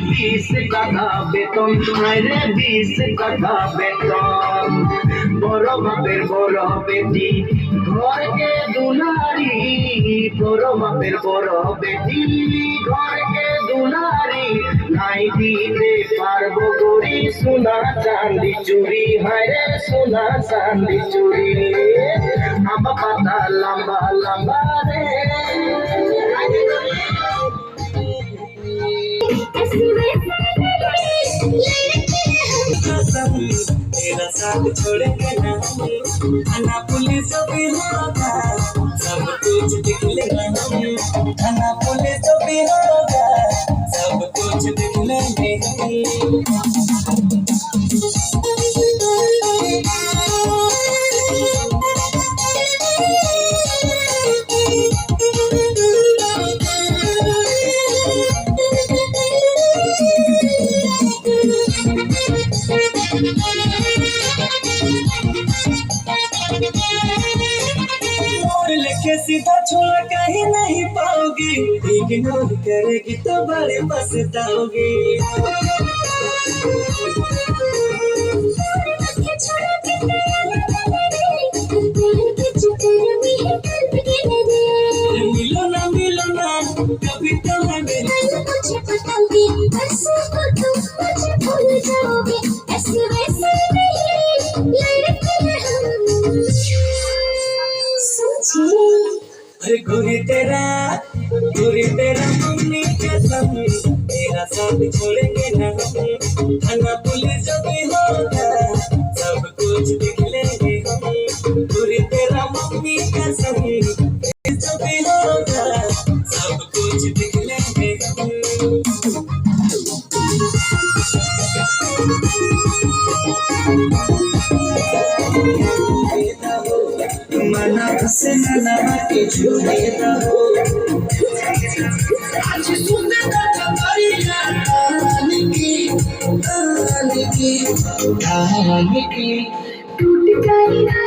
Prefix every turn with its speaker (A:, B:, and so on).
A: 20 টাকা বেতন, আরে 20 টাকা বেতন। বড় বাপের বড় বেটি ঘরকে দুলারি, বড় বাপের বড় বেটি ঘরকে দুলারি। নাই দিতে পারবো গরি সোনা চাঁদি চুরি, হায়রে সোনা চাঁদি চুরি। আম্বা পাতা লম্বা লম্বা রে,
B: तेरा साथ छोड़ेंगे ना, थाना पुलिस भी होगा सब कुछ दिख लेगा हम, थाना पुलिस भी होगा सब कुछ दिख लेंगे लेके सीधा छोड़ कहीं नहीं पाओगी, इग्नोर करेगी तो बड़े पछताओगी। मिलो ना कभी तो हमें मुझे बताओगी, ऐसे को तुम मुझे भूल जाओगे, ऐसे वैसे नहीं लड़के हम समझे। अरे गोरी तेरा मम्मी कसम, तेरा साथ छोड़ेंगे ना हम, थाना पुलिस भी होगा सब कुछ दिख लेंगे हम, गोरी तेरा मम्मी कसम जो भी होगा सब कुछ दिख लेंगे हम। मना से मना के छुड़े रहो, आज सुनने का कहानी की टूट गई ना